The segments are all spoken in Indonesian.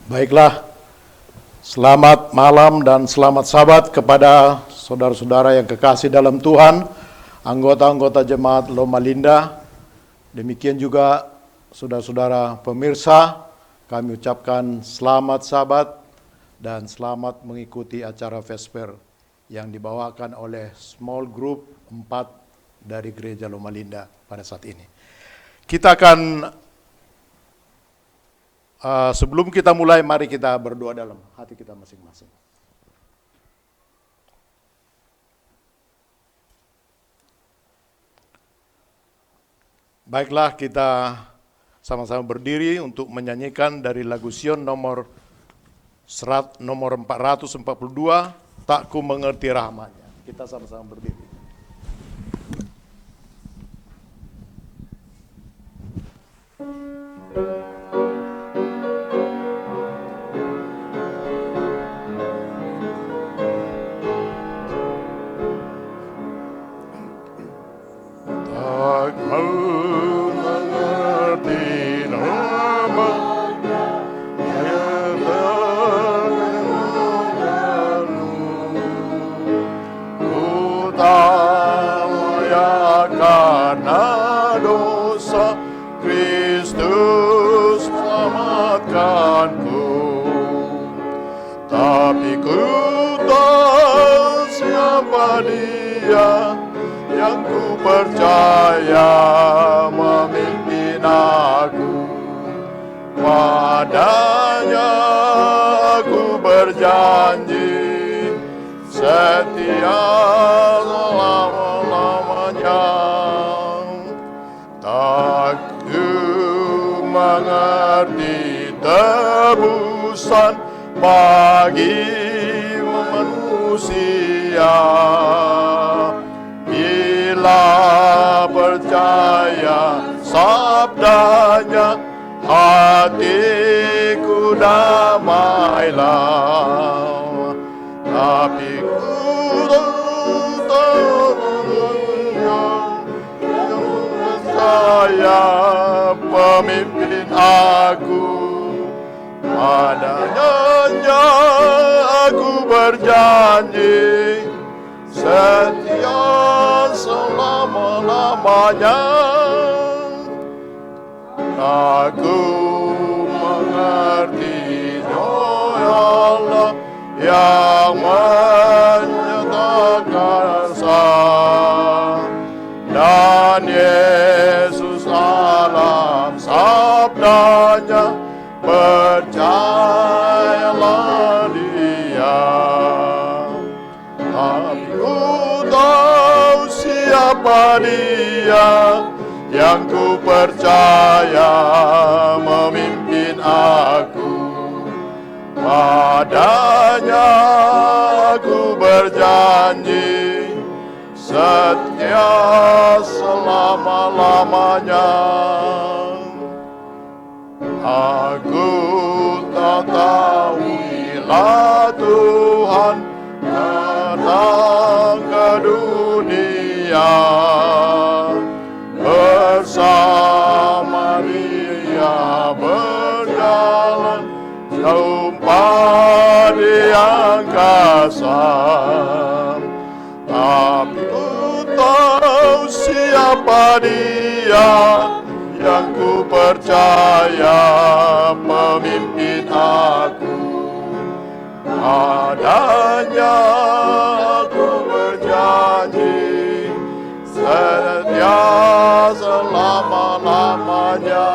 Baiklah, selamat malam dan selamat sabat kepada saudara-saudara yang kekasih dalam Tuhan, anggota-anggota jemaat Loma Linda. Demikian juga saudara-saudara pemirsa, kami ucapkan selamat sabat dan selamat mengikuti acara Vesper yang dibawakan oleh Small Group 4 dari Gereja Loma Linda pada saat ini. Kita akan sebelum kita mulai, mari kita berdoa dalam hati kita masing-masing. Baiklah, kita sama-sama berdiri untuk menyanyikan dari lagu Sion nomor 442, Tak Ku Mengerti Rahmat-Nya. Kita sama-sama berdiri. Dia yang ku percaya memimpin aku, padanya aku berjanji setia selama-lamanya. Tak ku mengerti tebusan bagi manusia, bila percaya sabdanya, hatiku damailah. Tapi ku tahu yang percaya pemimpin aku, padanya aku berjanji setia selama-lamanya. Aku mengerti Allah yang menyatakan sah, dan Yesus dalam sabdanya, percayalah Dia. Tapi ku tahu siapa Dia yang ku percaya memimpin aku, padanya aku berjanji setia selama-lamanya. Aku tak tahuilah Tuhan datang ke dunia, bersama Dia berjalan jauh di angkasa. Tapi ku tahu siapa Dia yang ku percaya memimpin aku, padanya aku berjanji setia selama-lamanya.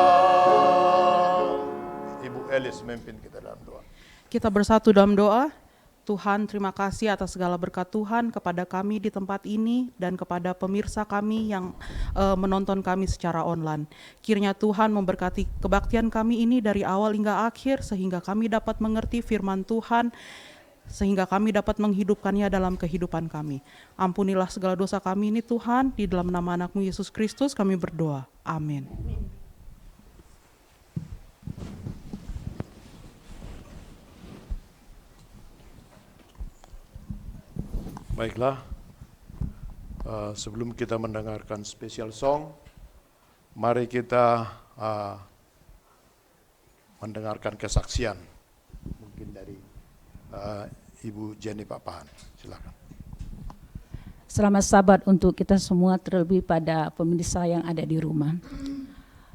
Ibu Elis memimpin kita dalam doa. Kita bersatu dalam doa. Tuhan, terima kasih atas segala berkat Tuhan kepada kami di tempat ini dan kepada pemirsa kami yang menonton kami secara online. Kiranya Tuhan memberkati kebaktian kami ini dari awal hingga akhir, sehingga kami dapat mengerti firman Tuhan, sehingga kami dapat menghidupkannya dalam kehidupan kami. Ampunilah segala dosa kami ini Tuhan, di dalam nama anak-Mu Yesus Kristus kami berdoa. Amin. Baiklah, sebelum kita mendengarkan special song, mari kita mendengarkan kesaksian Ibu Jenny Papahan. Silakan. Selamat Sabat untuk kita semua, terlebih pada pemirsa yang ada di rumah.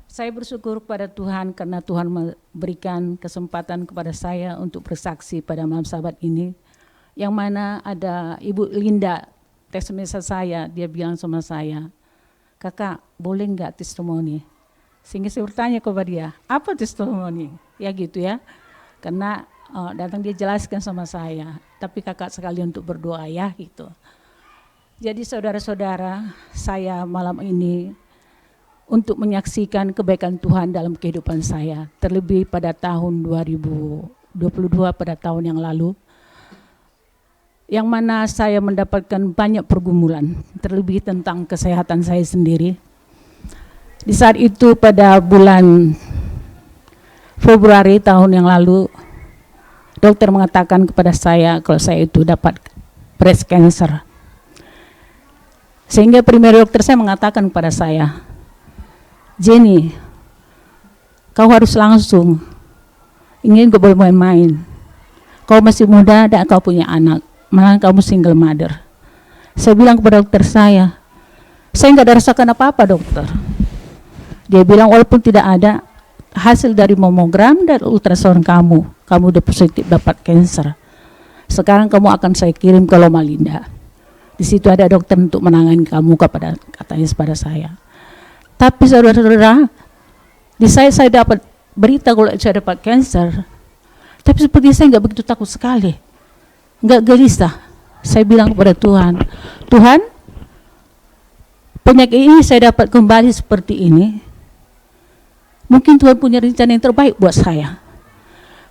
Saya bersyukur kepada Tuhan karena Tuhan memberikan kesempatan kepada saya untuk bersaksi pada malam Sabat ini, yang mana ada Ibu Linda, testimoni saya, dia bilang sama saya, "Kakak, boleh nggak testimoni?" Sehingga saya bertanya kepada dia, "Apa testimoni?" Ya gitu ya, karena datang dia jelaskan sama saya, "Tapi kakak sekali untuk berdoa ya," gitu. Jadi saudara-saudara, saya malam ini untuk menyaksikan kebaikan Tuhan dalam kehidupan saya, terlebih pada tahun 2022, pada tahun yang lalu, yang mana saya mendapatkan banyak pergumulan, terlebih tentang kesehatan saya sendiri. Di saat itu pada bulan Februari tahun yang lalu, dokter mengatakan kepada saya kalau saya itu dapat breast cancer. Sehingga primer dokter saya mengatakan kepada saya, "Jenny, kau harus langsung, ingin gak boleh main-main. Kau masih muda dan kau punya anak, malah kamu single mother." Saya bilang kepada dokter saya nggak ada rasakan apa-apa dokter. Dia bilang walaupun tidak ada hasil dari mamogram dan ultrasound kamu udah positif dapat cancer. Sekarang kamu akan saya kirim ke Loma Linda. Di situ ada dokter untuk menangani kamu, katanya kepada saya. Tapi saudara-saudara, di saya dapat berita kalau saya dapat cancer. Tapi seperti saya nggak begitu takut sekali, nggak gelisah. Saya bilang kepada Tuhan, "Tuhan, penyakit ini saya dapat kembali seperti ini. Mungkin Tuhan punya rencana yang terbaik buat saya."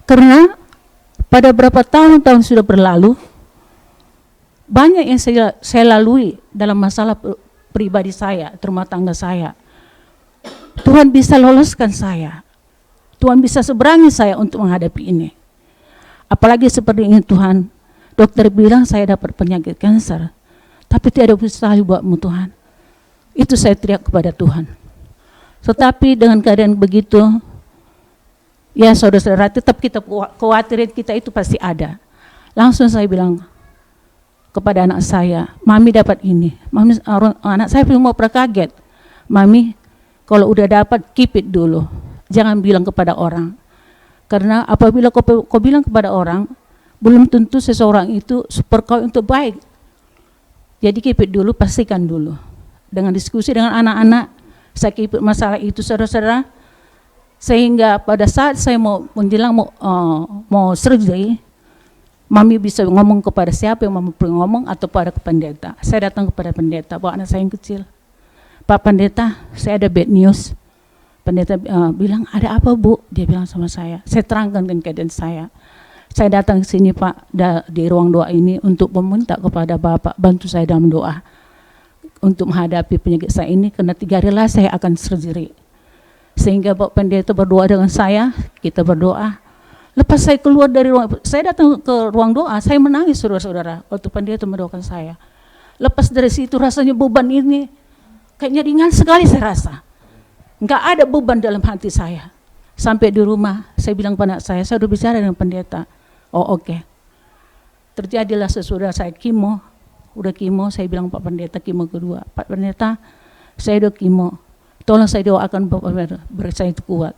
Karena pada beberapa tahun sudah berlalu, banyak yang saya lalui dalam masalah pribadi saya, rumah tangga saya. Tuhan bisa loloskan saya. Tuhan bisa seberangi saya untuk menghadapi ini. Apalagi seperti ini Tuhan, dokter bilang saya dapat penyakit kanker, tapi tidak mustahil buatmu Tuhan. Itu saya teriak kepada Tuhan. Tetapi dengan keadaan begitu, ya saudara-saudara, tetap kita khawatirin kita itu pasti ada. Langsung saya bilang kepada anak saya, "Mami dapat ini." Anak saya belum mau pernah kaget. "Mami, kalau udah dapat keep it dulu, jangan bilang kepada orang. Karena apabila kau bilang kepada orang, belum tentu seseorang itu super kau untuk baik. Jadi keep it dulu, pastikan dulu." Dengan diskusi dengan anak-anak, saya keep it masalah itu saudara-saudara, sehingga pada saat saya mau menjelang mau surgery, Mami bisa ngomong kepada siapa yang Mami perlu ngomong atau pada pendeta. Saya datang kepada pendeta, bawa anak saya yang kecil. "Pak Pendeta, saya ada bad news." Pendeta bilang, "Ada apa Bu?" Dia bilang sama saya. Saya terangkan dengan keadaan saya. "Saya datang ke sini Pak, di ruang doa ini untuk meminta kepada Bapak bantu saya dalam doa untuk menghadapi penyakit saya ini, karena 3 hari lagi saya akan surgery." Sehingga Bapak Pendeta berdoa dengan saya, kita berdoa. Lepas saya keluar dari ruang, saya datang ke ruang doa, saya menangis saudara-saudara waktu pendeta mendoakan saya. Lepas dari situ rasanya beban ini kayaknya ringan sekali saya rasa. Enggak ada beban dalam hati saya. Sampai di rumah saya bilang pada anak saya udah bicara dengan pendeta. "Oh oke." Terjadilah sesudah saya kimo, saya bilang Pak Pendeta kimo kedua. "Pak Pendeta, saya udah kimo. Tolong saya doakan Bapak saya itu kuat."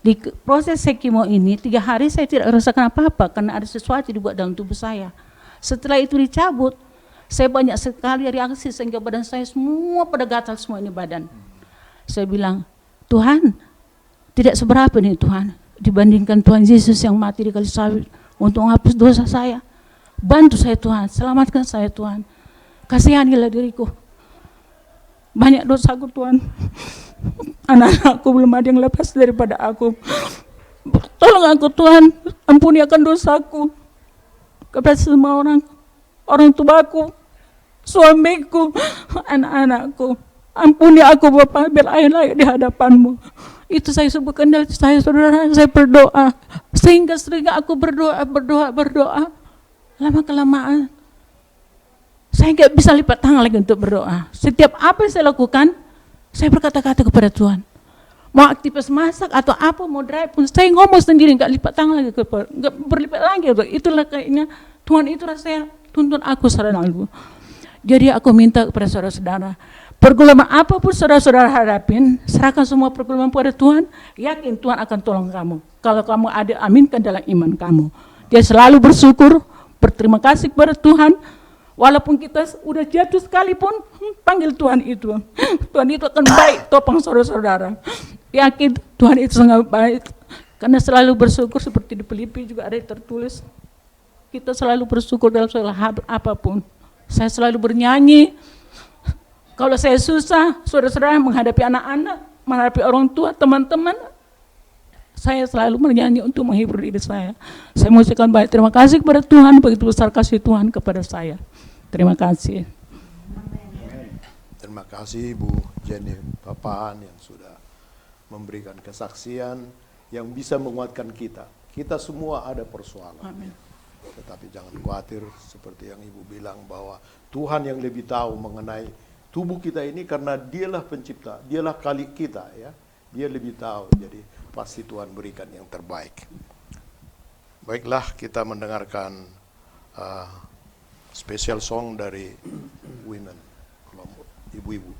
Di proses saya kimo ini 3 hari saya tidak rasakan apa-apa karena ada sesuatu dibuat dalam tubuh saya. Setelah itu dicabut, saya banyak sekali reaksi sehingga badan saya semua pada gatal semua ini badan. Saya bilang, "Tuhan, tidak seberapa nih Tuhan dibandingkan Tuhan Yesus yang mati di kayu salib untuk menghapus dosa saya. Bantu saya Tuhan, selamatkan saya Tuhan. Kasihanilah diriku. Banyak dosaku Tuhan. Anak-anakku belum ada yang lepas daripada aku. Tolong aku Tuhan, ampuni akan dosaku kepada semua orang tuaku, suamiku, anak-anakku. Ampuni aku Bapa, biar layak di hadapan-Mu." Itu saya sebutkan dari saya saudara, saya berdoa. Sehingga sering aku berdoa. Lama-kelamaan saya nggak bisa lipat tangan lagi untuk berdoa. Setiap apa yang saya lakukan, saya berkata-kata kepada Tuhan, mau aktivitas masak atau apa, mau drive pun saya ngomong sendiri, nggak lipat tangan lagi, nggak berlipat lagi. Itulah kayaknya Tuhan itu rasanya tuntun aku selalu. Jadi aku minta kepada saudara-saudara, pergumulan apapun saudara-saudara hadapin, serahkan semua pergumulan pada Tuhan, yakin Tuhan akan tolong kamu. Kalau kamu ada, aminkan dalam iman kamu. Dia selalu bersyukur, berterima kasih kepada Tuhan, walaupun kita udah jatuh sekalipun, panggil Tuhan itu. Tuhan itu akan baik, topang saudara-saudara. Yakin Tuhan itu sangat baik, karena selalu bersyukur, seperti di Filipi juga ada tertulis, kita selalu bersyukur dalam segala hal apapun. Saya selalu bernyanyi. Kalau saya susah, saudara-saudara menghadapi anak-anak, menghadapi orang tua, teman-teman, saya selalu bernyanyi untuk menghibur diri saya. Saya mengucapkan baik terima kasih kepada Tuhan, begitu besar kasih Tuhan kepada saya. Terima kasih. Terima kasih Bu Jenny Papahan yang sudah memberikan kesaksian yang bisa menguatkan kita. Kita semua ada persoalan. Amin. Tetapi jangan khawatir, seperti yang Ibu bilang bahwa Tuhan yang lebih tahu mengenai tubuh kita ini, karena Dialah pencipta, Dialah kali kita, ya. Dia lebih tahu, jadi pasti Tuhan berikan yang terbaik. Baiklah, kita mendengarkan special song dari women, kelompok ibu-ibu.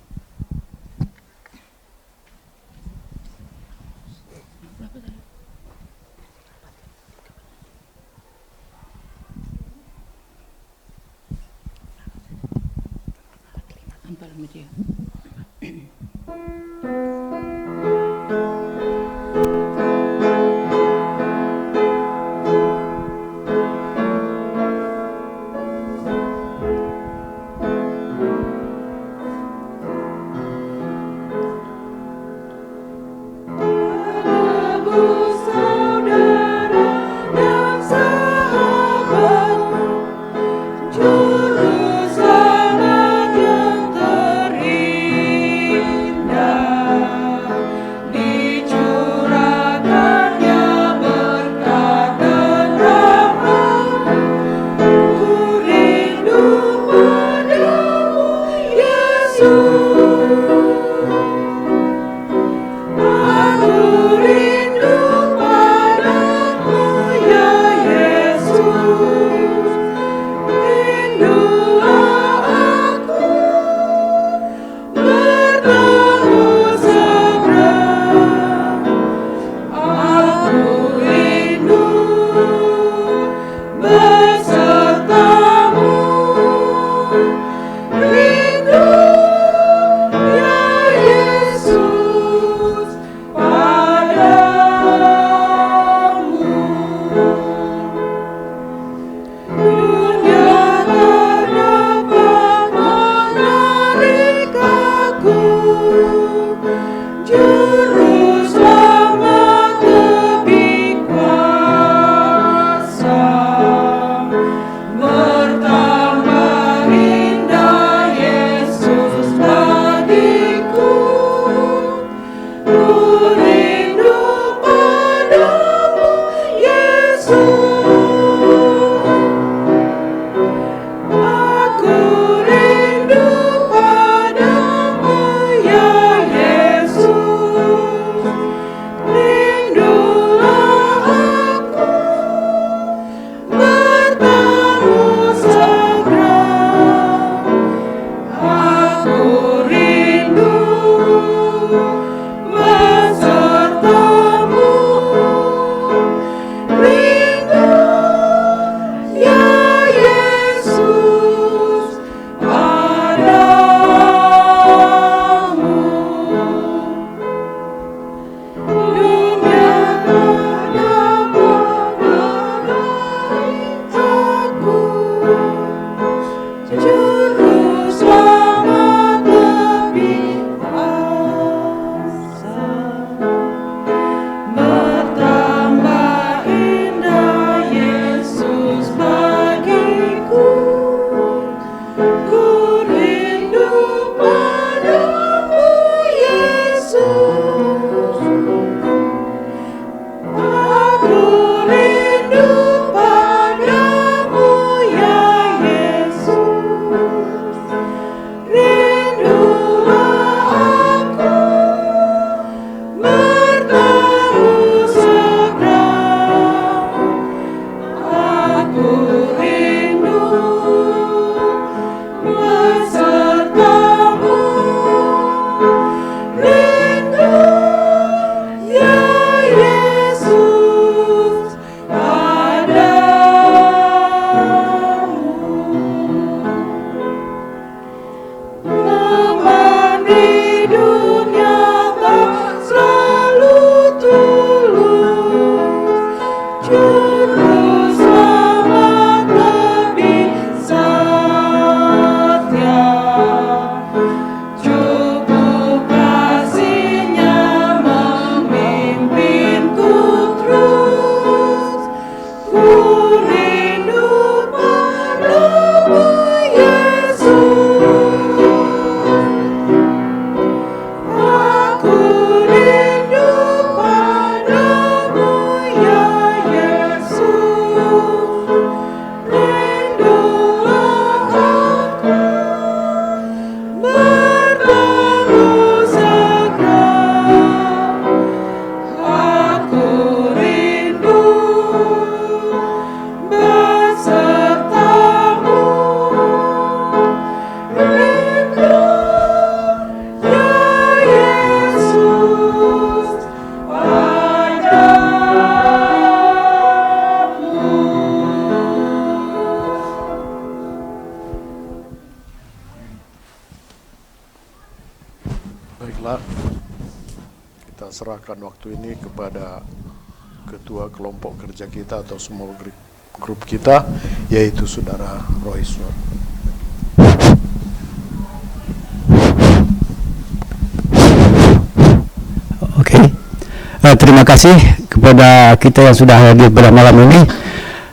Baiklah, kita serahkan waktu ini kepada ketua kelompok kerja kita atau small group kita, yaitu Saudara Roy Swart. Oke, terima kasih kepada kita yang sudah hadir pada malam ini.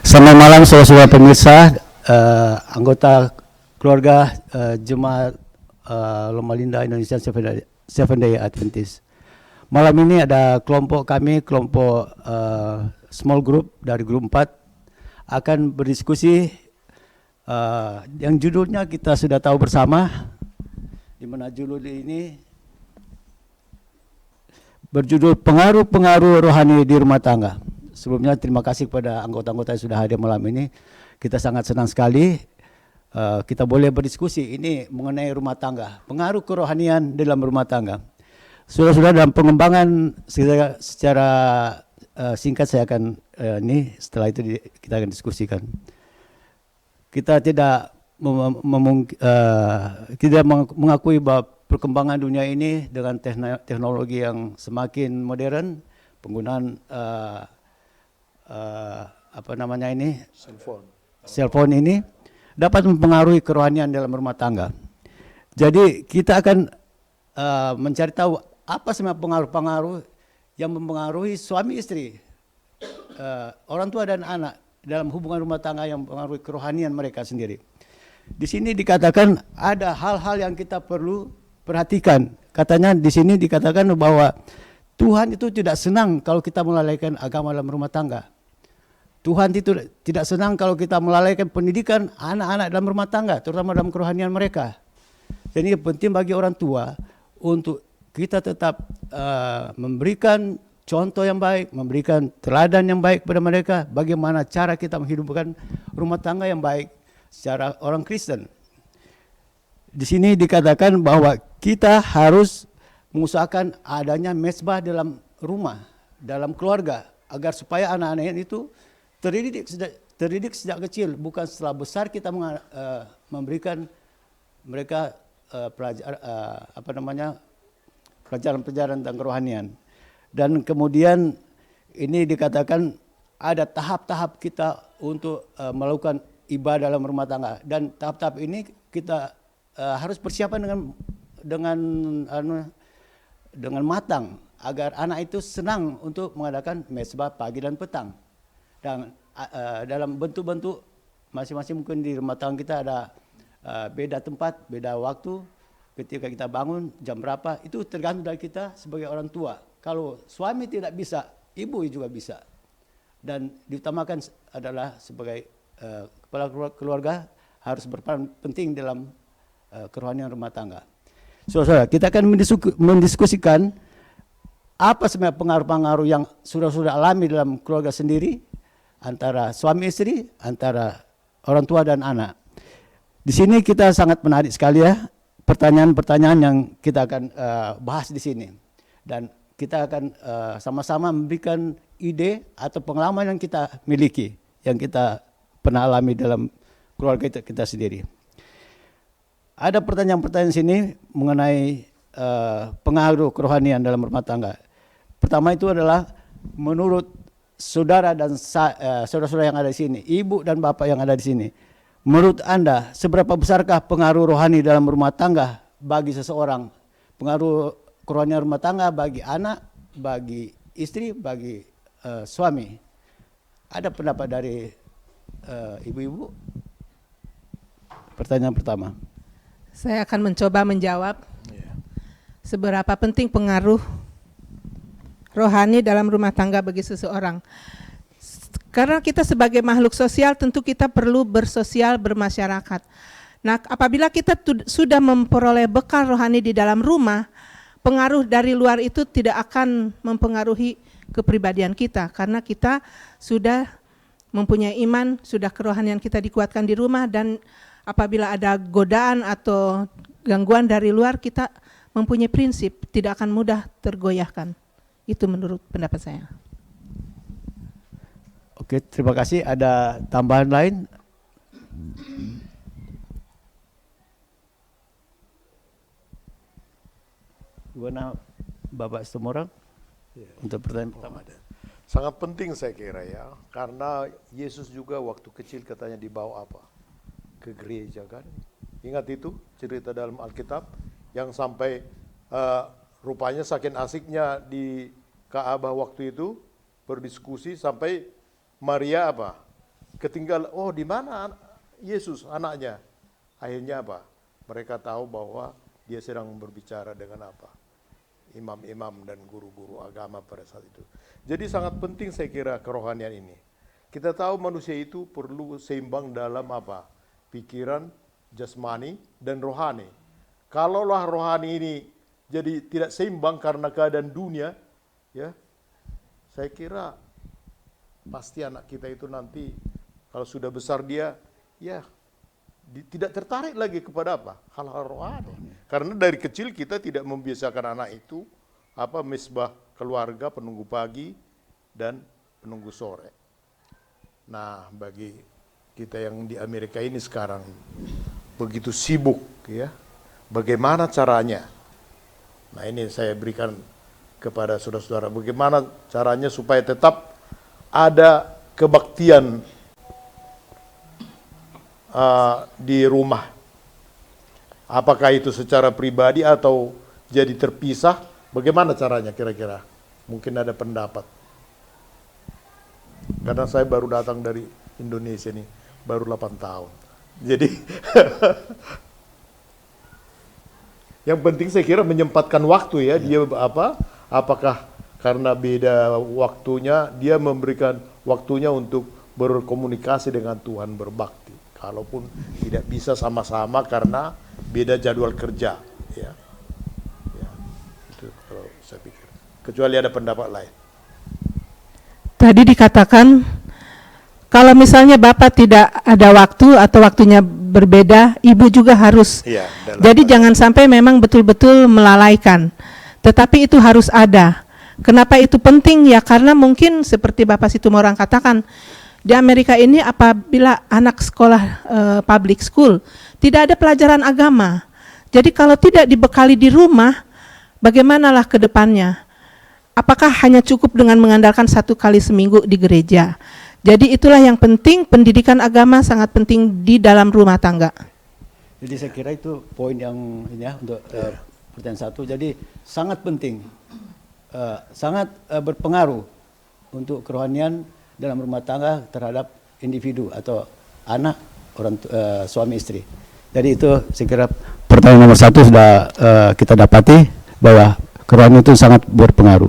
Selamat malam saudara-saudara pemirsa, anggota keluarga Jemaat Loma Linda Indonesia Seventh Day Adventist. Malam ini ada kelompok kami, kelompok small group dari grup 4 akan berdiskusi yang judulnya kita sudah tahu bersama, di mana judul ini berjudul pengaruh-pengaruh rohani di rumah tangga. Sebelumnya terima kasih kepada anggota-anggota yang sudah hadir malam ini. Kita sangat senang sekali kita boleh berdiskusi ini mengenai rumah tangga, pengaruh kerohanian dalam rumah tangga. Sudah dalam pengembangan secara singkat saya akan setelah itu kita akan diskusikan. Kita tidak mengakui bahwa perkembangan dunia ini dengan teknologi yang semakin modern, penggunaan cellphone ini dapat mempengaruhi kerohanian dalam rumah tangga. Jadi kita akan mencari tahu apa sebenarnya pengaruh-pengaruh yang mempengaruhi suami istri, orang tua dan anak dalam hubungan rumah tangga yang mempengaruhi kerohanian mereka sendiri. Di sini dikatakan ada hal-hal yang kita perlu perhatikan. Katanya di sini dikatakan bahwa Tuhan itu tidak senang kalau kita melalaikan agama dalam rumah tangga. Tuhan itu tidak senang kalau kita melalaikan pendidikan anak-anak dalam rumah tangga, terutama dalam kerohanian mereka. Jadi penting bagi orang tua untuk kita tetap memberikan contoh yang baik, memberikan teladan yang baik kepada mereka, bagaimana cara kita menghidupkan rumah tangga yang baik secara orang Kristen. Di sini dikatakan bahwa kita harus mengusahakan adanya mezbah dalam rumah, dalam keluarga, agar supaya anak-anak itu terdidik sejak kecil, bukan setelah besar kita memberikan mereka pelajaran-pelajaran tentang kerohanian. Dan kemudian ini dikatakan ada tahap-tahap kita untuk melakukan ibadah dalam rumah tangga, dan tahap-tahap ini kita harus persiapan dengan matang agar anak itu senang untuk mengadakan mezbah pagi dan petang. Dan dalam bentuk-bentuk masing-masing mungkin di rumah tangga kita ada beda tempat, beda waktu ketika kita bangun jam berapa, itu tergantung dari kita sebagai orang tua. Kalau suami tidak bisa, ibu juga bisa. Dan diutamakan adalah sebagai kepala keluarga harus berperan penting dalam kerohanian rumah tangga. Saudara, kita akan mendiskusikan apa sebenarnya pengaruh-pengaruh yang sudah alami dalam keluarga sendiri, antara suami istri, antara orang tua dan anak. Di sini kita sangat menarik sekali ya, pertanyaan-pertanyaan yang kita akan bahas di sini. Dan kita akan sama-sama memberikan ide atau pengalaman yang kita miliki, yang kita pernah alami dalam keluarga kita sendiri. Ada pertanyaan-pertanyaan sini mengenai pengaruh kerohanian dalam rumah tangga. Pertama itu adalah menurut saudara dan saudara-saudara yang ada di sini, ibu dan bapak yang ada di sini, menurut Anda seberapa besarkah pengaruh rohani dalam rumah tangga bagi seseorang? Pengaruh kerohanian rumah tangga bagi anak, bagi istri, bagi suami. Ada pendapat dari ibu-ibu? Pertanyaan pertama. Saya akan mencoba menjawab seberapa penting pengaruh rohani dalam rumah tangga bagi seseorang. Karena kita sebagai makhluk sosial tentu kita perlu bersosial, bermasyarakat. Nah, apabila kita sudah memperoleh bekal rohani di dalam rumah, pengaruh dari luar itu tidak akan mempengaruhi kepribadian kita, karena kita sudah mempunyai iman, sudah kerohanian kita dikuatkan di rumah, dan apabila ada godaan atau gangguan dari luar, kita mempunyai prinsip, tidak akan mudah tergoyahkan. Itu menurut pendapat saya. Oke, terima kasih. Ada tambahan lain? Gimana Bapak Setomorang untuk pertanyaan pertama? Sangat penting saya kira ya, karena Yesus juga waktu kecil katanya dibawa apa? Ke gereja kan. Ingat itu cerita dalam Alkitab yang sampai rupanya saking asiknya di Ka'bah waktu itu berdiskusi sampai Maria apa? Ketinggalan, oh di mana Yesus anaknya? Akhirnya apa? Mereka tahu bahwa dia sedang berbicara dengan apa? Imam-imam dan guru-guru agama pada saat itu. Jadi sangat penting saya kira kerohanian ini. Kita tahu manusia itu perlu seimbang dalam apa? Pikiran, jasmani, dan rohani. Kalaulah rohani ini jadi tidak seimbang karena keadaan dunia, ya, saya kira pasti anak kita itu nanti kalau sudah besar dia, ya, tidak tertarik lagi kepada apa? Hal-hal rohani. Karena dari kecil kita tidak membiasakan anak itu apa misbah keluarga, penunggu pagi dan penunggu sore. Nah, bagi kita yang di Amerika ini sekarang begitu sibuk ya. Bagaimana caranya? Nah, ini saya berikan kepada saudara-saudara, bagaimana caranya supaya tetap ada kebaktian di rumah. Apakah itu secara pribadi atau jadi terpisah? Bagaimana caranya kira-kira? Mungkin ada pendapat. Karena saya baru datang dari Indonesia nih, baru 8 tahun. Jadi yang penting saya kira menyempatkan waktu ya. Dia apa? Apakah karena beda waktunya, dia memberikan waktunya untuk berkomunikasi dengan Tuhan, berbakti. Kalaupun tidak bisa sama-sama karena beda jadwal kerja, ya. Ya, itu kalau saya pikir. Kecuali ada pendapat lain. Tadi dikatakan kalau misalnya Bapak tidak ada waktu atau waktunya berbeda, Ibu juga harus. Iya, Jadi jangan sampai memang betul-betul melalaikan. Tetapi itu harus ada. Kenapa itu penting? Ya karena mungkin seperti Bapak Situmorang katakan, di Amerika ini apabila anak sekolah public school tidak ada pelajaran agama. Jadi kalau tidak dibekali di rumah, bagaimanalah ke depannya? Apakah hanya cukup dengan mengandalkan 1 kali seminggu di gereja? Jadi itulah yang penting, pendidikan agama sangat penting di dalam rumah tangga. Jadi saya kira itu poin yang ini ya untuk pertanyaan 1. Jadi sangat penting, sangat berpengaruh untuk kerohanian dalam rumah tangga terhadap individu atau anak, orang suami istri. Jadi itu saya kira pertanyaan nomor 1 sudah kita dapati bahwa kerohanian itu sangat berpengaruh.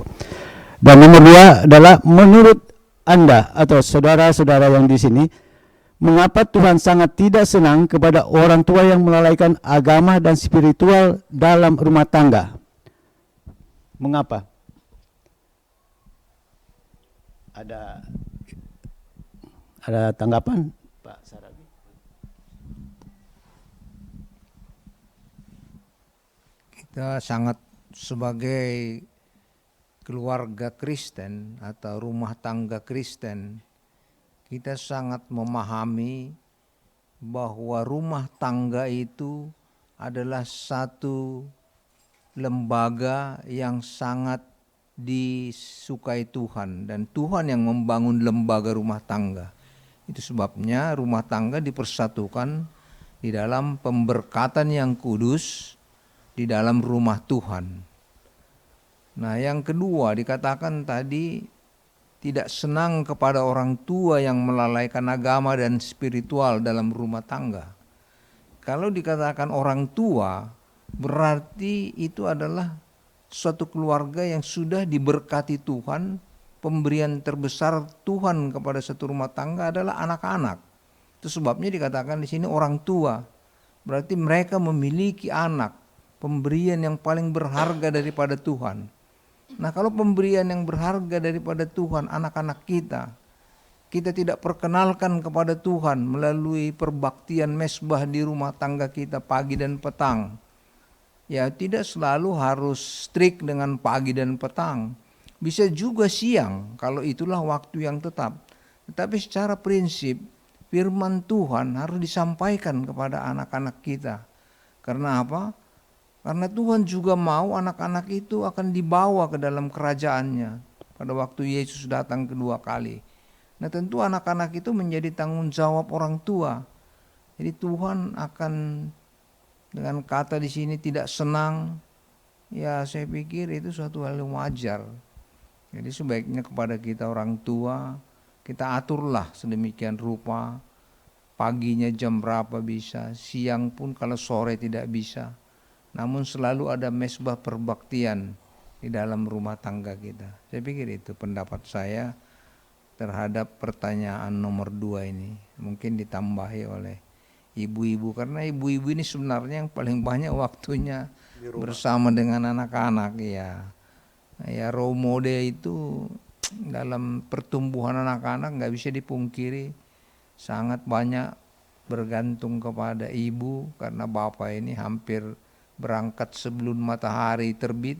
Dan nomor 2 adalah menurut Anda atau saudara-saudara yang di sini, mengapa Tuhan sangat tidak senang kepada orang tua yang melalaikan agama dan spiritual dalam rumah tangga? Mengapa? Ada tanggapan, Pak Sarabi? Kita sangat sebagai keluarga Kristen atau rumah tangga Kristen, kita sangat memahami bahwa rumah tangga itu adalah satu lembaga yang sangat disukai Tuhan, dan Tuhan yang membangun lembaga rumah tangga. Itu sebabnya rumah tangga dipersatukan di dalam pemberkatan yang kudus di dalam rumah Tuhan. Nah, yang kedua dikatakan tadi tidak senang kepada orang tua yang melalaikan agama dan spiritual dalam rumah tangga. Kalau dikatakan orang tua, berarti itu adalah suatu keluarga yang sudah diberkati Tuhan. Pemberian terbesar Tuhan kepada satu rumah tangga adalah anak-anak. Itu sebabnya dikatakan di sini orang tua. Berarti mereka memiliki anak, pemberian yang paling berharga daripada Tuhan. Nah, kalau pemberian yang berharga daripada Tuhan, anak-anak kita tidak perkenalkan kepada Tuhan melalui perbaktian mesbah di rumah tangga kita pagi dan petang. Ya, tidak selalu harus strict dengan pagi dan petang. Bisa juga siang kalau itulah waktu yang tetap. Tetapi secara prinsip firman Tuhan harus disampaikan kepada anak-anak kita. Karena apa? Karena Tuhan juga mau anak-anak itu akan dibawa ke dalam kerajaannya pada waktu Yesus datang kedua kali. Nah tentu anak-anak itu menjadi tanggung jawab orang tua. Jadi Tuhan akan, dengan kata di sini tidak senang, ya saya pikir itu suatu hal yang wajar. Jadi sebaiknya kepada kita orang tua, kita aturlah sedemikian rupa, paginya jam berapa bisa, siang pun kalau sore tidak bisa. Namun selalu ada mesbah perbaktian di dalam rumah tangga kita. Saya pikir itu pendapat saya terhadap pertanyaan nomor 2 ini. Mungkin ditambahi oleh ibu-ibu, karena ibu-ibu ini sebenarnya yang paling banyak waktunya bersama dengan anak-anak ya. Ya role model itu dalam pertumbuhan anak-anak nggak bisa dipungkiri sangat banyak bergantung kepada ibu, karena bapak ini hampir berangkat sebelum matahari terbit,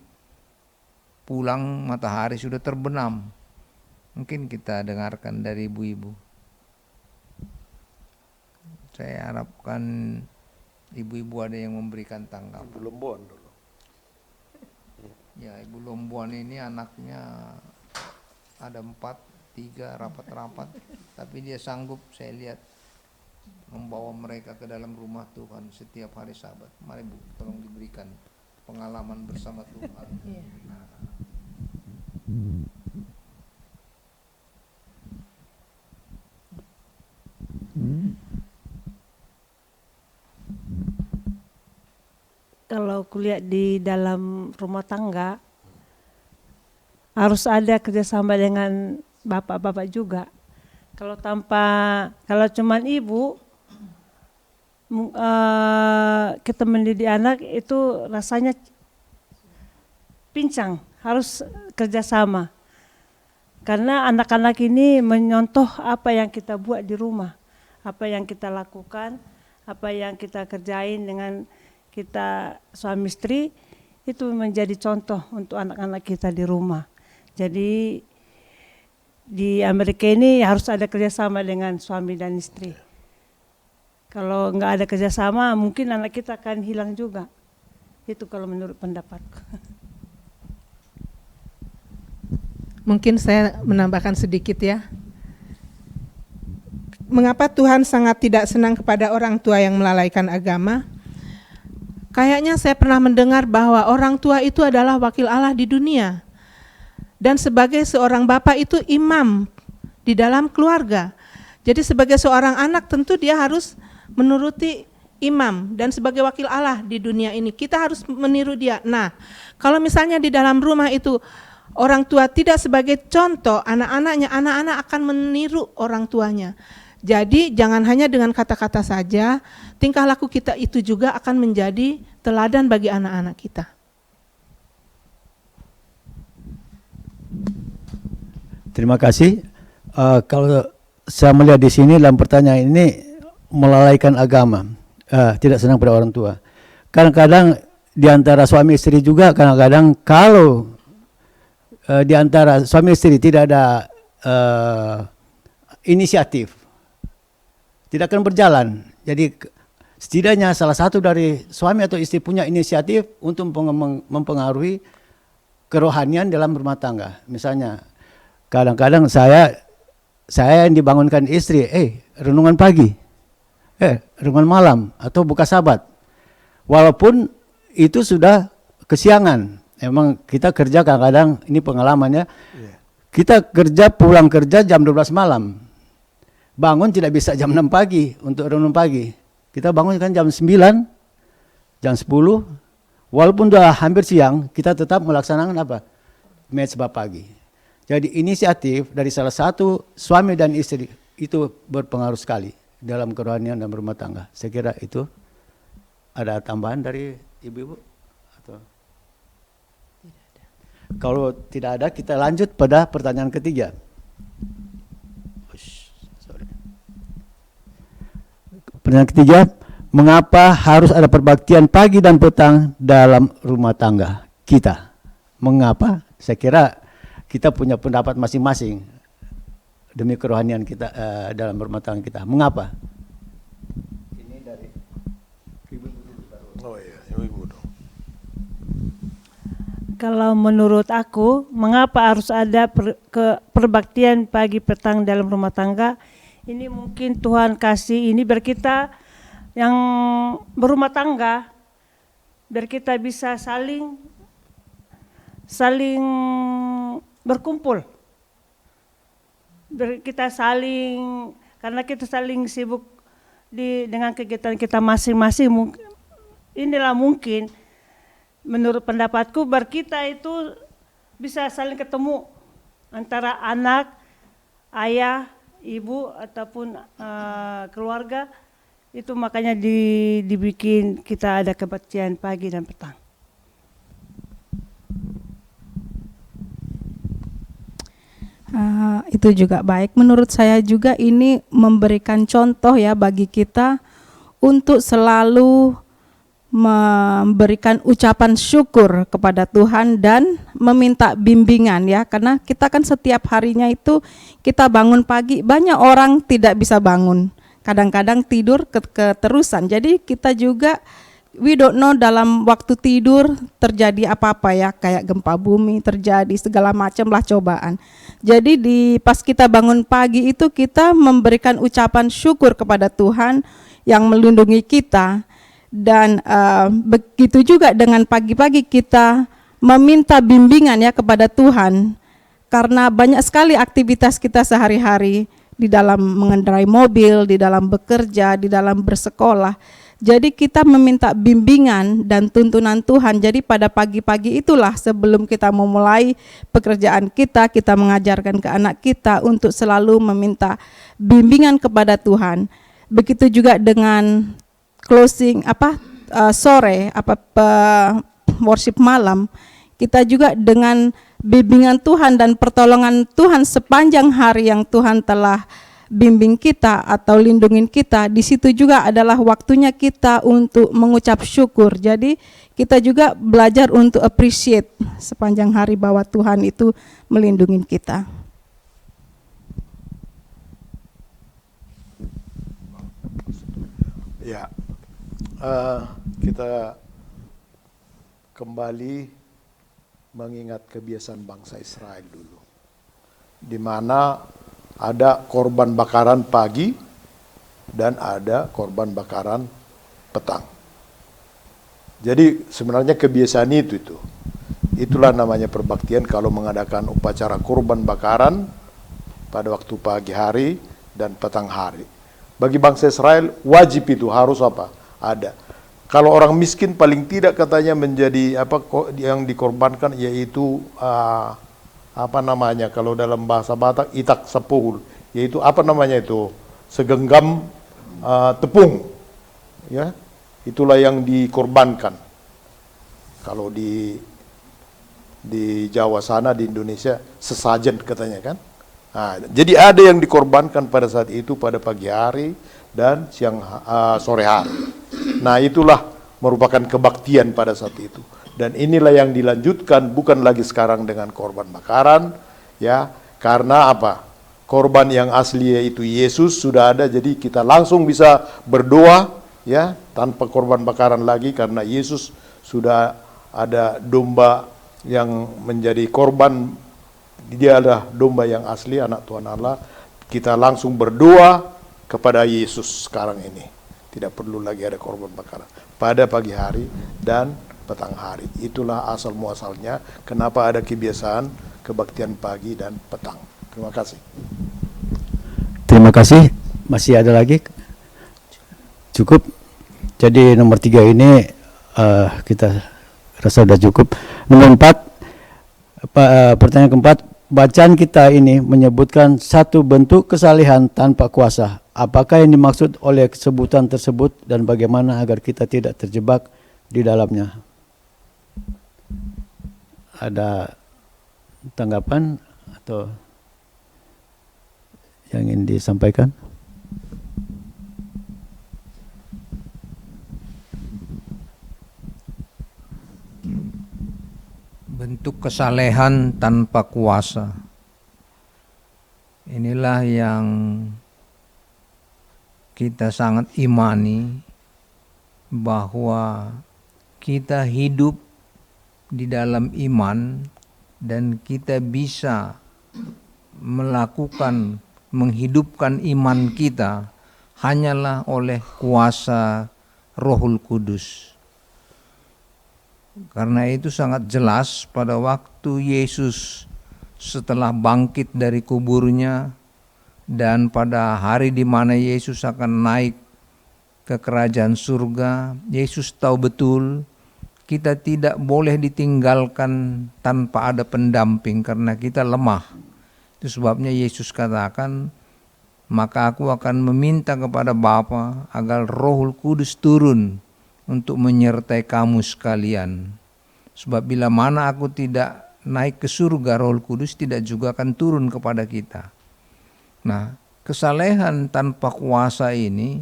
pulang matahari sudah terbenam. Mungkin kita dengarkan dari ibu-ibu. Saya harapkan ibu-ibu ada yang memberikan tanggapan. Ibu Lomboan dulu. Ya, Ibu Lomboan ini anaknya ada 4, 3 rapat-rapat, tapi dia sanggup saya lihat membawa mereka ke dalam rumah Tuhan setiap hari Sabat. Mari Bu, tolong diberikan pengalaman bersama Tuhan. Kalau kuliah di dalam rumah tangga harus ada kerjasama dengan bapak-bapak juga. Kalau cuman ibu, kita mendidik anak itu rasanya pincang, harus kerjasama. Karena anak-anak ini menyontoh apa yang kita buat di rumah, apa yang kita lakukan, apa yang kita kerjain dengan kita suami istri, itu menjadi contoh untuk anak-anak kita di rumah. Jadi di Amerika ini harus ada kerjasama dengan suami dan istri. Kalau nggak ada kerjasama, mungkin anak kita akan hilang juga. Itu kalau menurut pendapatku. Mungkin saya menambahkan sedikit ya. Mengapa Tuhan sangat tidak senang kepada orang tua yang melalaikan agama? Kayaknya saya pernah mendengar bahwa orang tua itu adalah wakil Allah di dunia. Dan sebagai seorang bapak itu imam di dalam keluarga. Jadi sebagai seorang anak tentu dia harus menuruti imam, dan sebagai wakil Allah di dunia ini kita harus meniru dia. Nah, kalau misalnya di dalam rumah itu orang tua tidak sebagai contoh, anak-anaknya, anak-anak akan meniru orang tuanya. Jadi jangan hanya dengan kata-kata saja, tingkah laku kita itu juga akan menjadi teladan bagi anak-anak kita. Terima kasih. Kalau saya melihat di sini dalam pertanyaan ini melalaikan agama, tidak senang pada orang tua. Kadang-kadang di antara suami istri juga, kadang-kadang kalau di antara suami istri tidak ada inisiatif, tidak akan berjalan. Jadi setidaknya salah satu dari suami atau istri punya inisiatif untuk mempengaruhi kerohanian dalam rumah tangga. Misalnya kadang-kadang saya yang dibangunkan istri, renungan pagi, renungan malam, atau buka sabat. Walaupun itu sudah kesiangan. Emang kita kerja kadang-kadang, ini pengalamannya, kita kerja pulang kerja jam 12 malam. Bangun tidak bisa jam 6 pagi untuk renung pagi. Kita bangun kan jam 9, jam 10, walaupun sudah hampir siang, kita tetap melaksanakan apa? Mezbah pagi. Jadi inisiatif dari salah satu suami dan istri itu berpengaruh sekali dalam kerohanian dan rumah tangga. Saya kira itu. Ada tambahan dari ibu-ibu? Atau? Kalau tidak ada, kita lanjut pada pertanyaan ketiga. Pertanyaan ketiga, mengapa harus ada perbaktian pagi dan petang dalam rumah tangga kita? Mengapa? Saya kira kita punya pendapat masing-masing demi kerohanian kita dalam rumah tangga kita. Mengapa? Ini dari ibu. Oh iya, ibu dong. Kalau menurut aku, mengapa harus ada perbaktian pagi petang dalam rumah tangga? Ini mungkin Tuhan kasih ini biar kita yang berumah tangga, biar kita bisa saling berkumpul. Biar kita saling, karena kita saling sibuk dengan kegiatan kita masing-masing. Inilah mungkin menurut pendapatku biar kita itu bisa saling ketemu antara anak, ayah, ibu ataupun keluarga. Itu makanya dibikin kita ada kebaktian pagi dan petang. Itu juga baik. Menurut saya juga ini memberikan contoh ya bagi kita untuk selalu memberikan ucapan syukur kepada Tuhan dan meminta bimbingan ya, karena kita kan setiap harinya itu kita bangun pagi, banyak orang tidak bisa bangun, kadang-kadang tidur keterusan. Jadi kita juga we don't know dalam waktu tidur terjadi apa-apa ya, kayak gempa bumi terjadi, segala macam lah cobaan. Jadi pas kita bangun pagi itu kita memberikan ucapan syukur kepada Tuhan yang melindungi kita. Dan begitu juga dengan pagi-pagi kita meminta bimbingan ya kepada Tuhan, karena banyak sekali aktivitas kita sehari-hari di dalam mengendarai mobil, di dalam bekerja, di dalam bersekolah. Jadi kita meminta bimbingan dan tuntunan Tuhan. Jadi pada pagi-pagi itulah sebelum kita memulai pekerjaan kita mengajarkan ke anak kita untuk selalu meminta bimbingan kepada Tuhan. Begitu juga dengan closing sore worship malam, kita juga dengan bimbingan Tuhan dan pertolongan Tuhan sepanjang hari yang Tuhan telah bimbing kita atau lindungin kita, di situ juga adalah waktunya kita untuk mengucap syukur. Jadi kita juga belajar untuk appreciate sepanjang hari bahwa Tuhan itu melindungi kita. Ya, kita kembali mengingat kebiasaan bangsa Israel dulu, di mana ada korban bakaran pagi dan ada korban bakaran petang. Jadi sebenarnya kebiasaan itulah namanya perbaktian kalau mengadakan upacara korban bakaran pada waktu pagi hari dan petang hari. Bagi bangsa Israel wajib itu harus ada. Kalau orang miskin paling tidak katanya menjadi yang dikorbankan yaitu kalau dalam bahasa Batak itak sepul, yaitu segenggam tepung, ya, itulah yang dikorbankan. Kalau di Jawa sana, di Indonesia sesajen katanya kan. Nah, jadi ada yang dikorbankan pada saat itu pada pagi hari dan sore hari. Nah, itulah merupakan kebaktian pada saat itu. Dan inilah yang dilanjutkan bukan lagi sekarang dengan korban bakaran, ya, karena korban yang asli yaitu Yesus sudah ada, jadi kita langsung bisa berdoa, ya, tanpa korban bakaran lagi karena Yesus sudah ada domba yang menjadi korban. Dia adalah domba yang asli, anak Tuhan Allah. Kita langsung berdoa kepada Yesus sekarang ini. Tidak perlu lagi ada korban bakaran pada pagi hari dan petang hari. Itulah asal muasalnya kenapa ada kebiasaan kebaktian pagi dan petang. Terima kasih. Terima kasih. Masih ada lagi? Cukup. Jadi nomor 3 ini kita rasa sudah cukup. Nomor 4, pertanyaan keempat, bacaan kita ini menyebutkan satu bentuk kesalehan tanpa kuasa. Apakah yang dimaksud oleh sebutan tersebut dan bagaimana agar kita tidak terjebak di dalamnya? Ada tanggapan atau yang ingin disampaikan? Bentuk kesalehan tanpa kuasa. Inilah yang kita sangat imani, bahwa kita hidup di dalam iman dan kita bisa melakukan, menghidupkan iman kita hanyalah oleh kuasa Rohul Kudus. Karena itu sangat jelas pada waktu Yesus setelah bangkit dari kuburnya dan pada hari di mana Yesus akan naik ke kerajaan surga, Yesus tahu betul kita tidak boleh ditinggalkan tanpa ada pendamping karena kita lemah. Itu sebabnya Yesus katakan, maka aku akan meminta kepada Bapa agar Rohul Kudus turun untuk menyertai kamu sekalian. Sebab bila mana aku tidak naik ke surga, Roh Kudus tidak juga akan turun kepada kita. Nah, kesalehan tanpa kuasa ini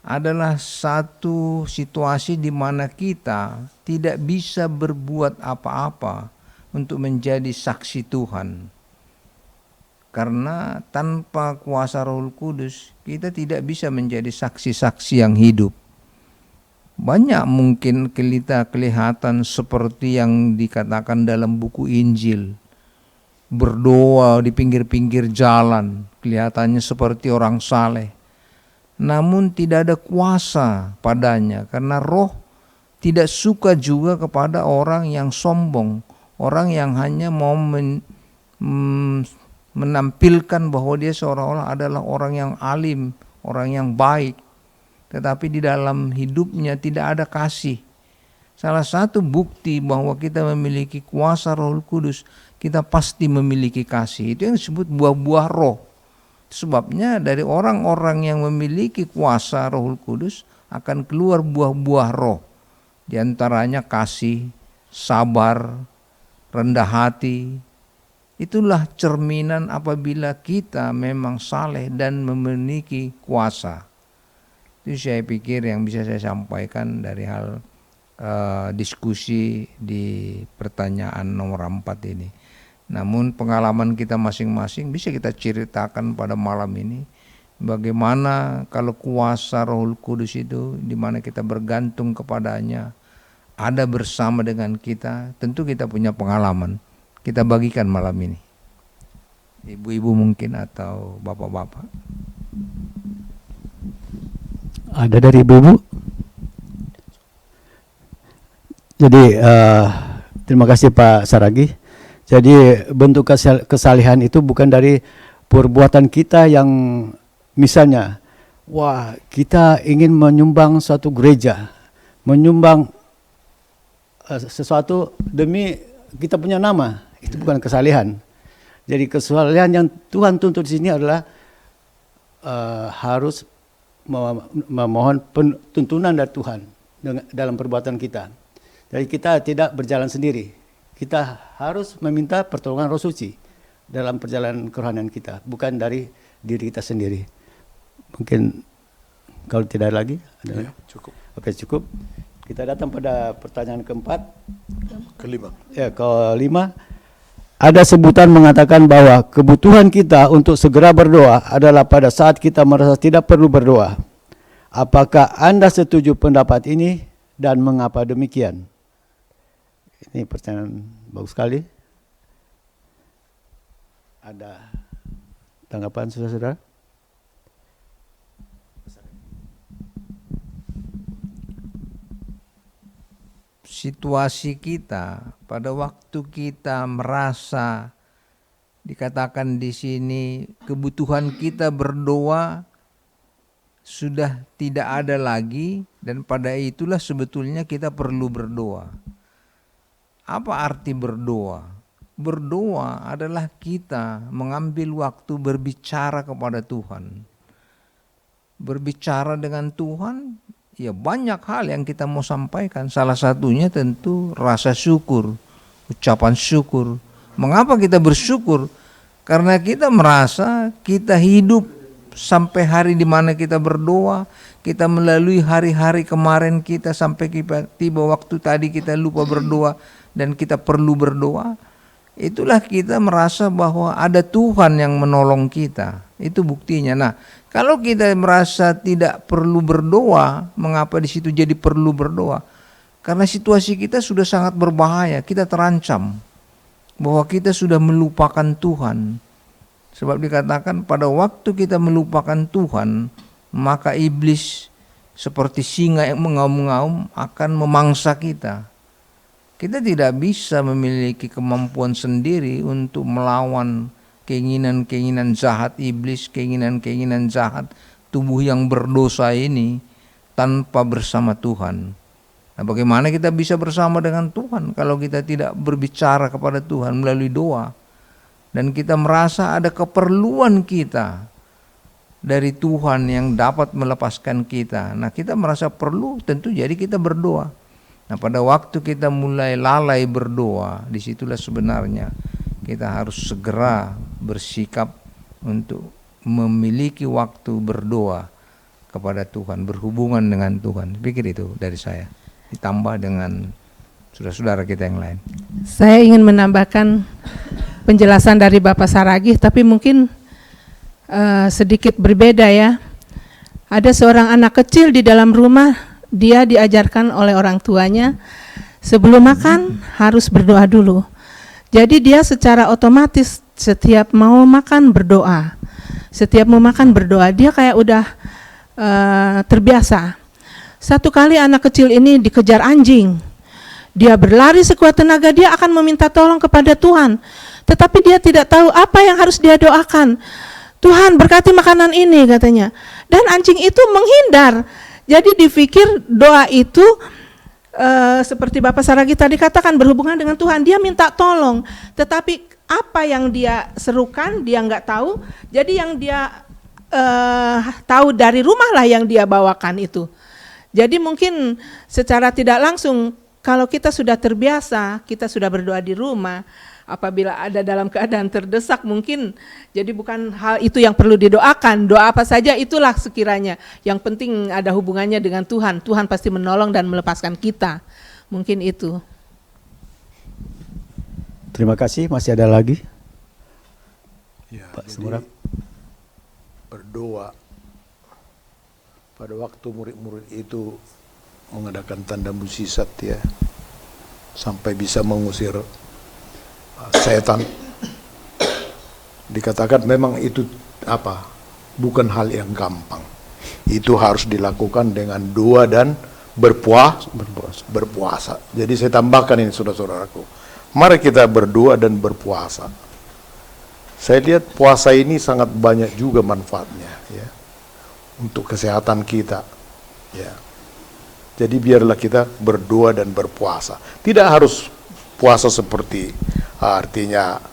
adalah satu situasi di mana kita tidak bisa berbuat apa-apa untuk menjadi saksi Tuhan. Karena tanpa kuasa Roh Kudus, kita tidak bisa menjadi saksi-saksi yang hidup. Banyak mungkin kita kelihatan seperti yang dikatakan dalam buku Injil. Berdoa di pinggir-pinggir jalan, kelihatannya seperti orang saleh. Namun tidak ada kuasa padanya, karena Roh tidak suka juga kepada orang yang sombong. Orang yang hanya mau menampilkan bahwa dia seolah-olah adalah orang yang alim, orang yang baik. Tetapi di dalam hidupnya tidak ada kasih. Salah satu bukti bahwa kita memiliki kuasa Roh Kudus, kita pasti memiliki kasih. Itu yang disebut buah-buah roh. Sebabnya dari orang-orang yang memiliki kuasa Roh Kudus akan keluar buah-buah roh. Di antaranya kasih, sabar, rendah hati. Itulah cerminan apabila kita memang saleh dan memiliki kuasa. Itu saya pikir yang bisa saya sampaikan dari hal diskusi di pertanyaan nomor 4 ini. Namun pengalaman kita masing-masing bisa kita ceritakan pada malam ini. Bagaimana kalau kuasa Roh Kudus itu di mana kita bergantung kepadanya, ada bersama dengan kita, tentu kita punya pengalaman. Kita bagikan malam ini. Ibu-ibu mungkin atau bapak-bapak. Ada dari ibu-ibu? Jadi terima kasih Pak Saragi. Jadi bentuk kesalehan itu bukan dari perbuatan kita yang misalnya, wah kita ingin menyumbang suatu gereja, menyumbang sesuatu demi kita punya nama, itu bukan kesalehan. Jadi kesalehan yang Tuhan tuntut di sini adalah harus memohon tuntunan dari Tuhan dalam perbuatan kita. Jadi kita tidak berjalan sendiri. Kita harus meminta pertolongan Roh Suci dalam perjalanan kerohanian kita, bukan dari diri kita sendiri. Mungkin kalau tidak lagi, ada cukup. Oke, cukup. Kita datang pada pertanyaan keempat. Kelima. Ya, kelima. Ada sebutan mengatakan bahwa kebutuhan kita untuk segera berdoa adalah pada saat kita merasa tidak perlu berdoa. Apakah Anda setuju pendapat ini dan mengapa demikian? Ini pertanyaan bagus sekali. Ada tanggapan saudara-saudara? Situasi kita pada waktu kita merasa dikatakan di sini kebutuhan kita berdoa sudah tidak ada lagi, dan pada itulah sebetulnya kita perlu berdoa. Apa arti berdoa? Berdoa adalah kita mengambil waktu berbicara kepada Tuhan. Berbicara dengan Tuhan, ya banyak hal yang kita mau sampaikan. Salah satunya tentu rasa syukur, ucapan syukur. Mengapa kita bersyukur? Karena kita merasa kita hidup sampai hari di mana kita berdoa, kita melalui hari-hari kemarin kita sampai tiba waktu tadi kita lupa berdoa dan kita perlu berdoa. Itulah kita merasa bahwa ada Tuhan yang menolong kita. Itu buktinya. Nah, kalau kita merasa tidak perlu berdoa, mengapa di situ jadi perlu berdoa? Karena situasi kita sudah sangat berbahaya, kita terancam bahwa kita sudah melupakan Tuhan. Sebab dikatakan pada waktu kita melupakan Tuhan, maka iblis seperti singa yang mengaum-ngaum akan memangsa kita. Kita tidak bisa memiliki kemampuan sendiri untuk melawan keinginan-keinginan jahat iblis, keinginan-keinginan jahat tubuh yang berdosa ini tanpa bersama Tuhan. Nah, bagaimana kita bisa bersama dengan Tuhan kalau kita tidak berbicara kepada Tuhan melalui doa? Dan kita merasa ada keperluan kita dari Tuhan yang dapat melepaskan kita. Nah, kita merasa perlu, tentu jadi kita berdoa. Nah, pada waktu kita mulai lalai berdoa, disitulah sebenarnya kita harus segera bersikap untuk memiliki waktu berdoa kepada Tuhan, berhubungan dengan Tuhan. Pikir itu dari saya, ditambah dengan saudara-saudara kita yang lain. Saya ingin menambahkan penjelasan dari Bapak Saragih, tapi mungkin sedikit berbeda ya. Ada seorang anak kecil di dalam rumah, dia diajarkan oleh orang tuanya sebelum makan harus berdoa dulu. Jadi dia secara otomatis setiap mau makan berdoa. Setiap mau makan berdoa, dia kayak udah terbiasa. Satu kali anak kecil ini dikejar anjing. Dia berlari sekuat tenaga, dia akan meminta tolong kepada Tuhan. Tetapi dia tidak tahu apa yang harus dia doakan. Tuhan berkati makanan ini katanya. Dan anjing itu menghindar. Jadi dipikir doa itu seperti Bapak Saragih tadi katakan berhubungan dengan Tuhan. Dia minta tolong. Tetapi apa yang dia serukan dia nggak tahu. Jadi yang dia tahu dari rumah lah yang dia bawakan itu. Jadi mungkin secara tidak langsung kalau kita sudah terbiasa, kita sudah berdoa di rumah, apabila ada dalam keadaan terdesak mungkin jadi bukan hal itu yang perlu didoakan. Doa apa saja itulah sekiranya. Yang penting ada hubungannya dengan Tuhan. Tuhan pasti menolong dan melepaskan kita. Mungkin itu. Terima kasih. Masih ada lagi? Ya, Pak jadi Semurak. Berdoa pada waktu murid-murid itu mengadakan tanda mukjizat ya, sampai bisa mengusir setan. Dikatakan memang itu bukan hal yang gampang. Itu harus dilakukan dengan doa dan berpuasa. Jadi saya tambahkan ini saudara-saudaraku. Mari kita berdoa dan berpuasa. Saya lihat puasa ini sangat banyak juga manfaatnya ya, untuk kesehatan kita ya. Jadi biarlah kita berdoa dan berpuasa. Tidak harus puasa seperti artinya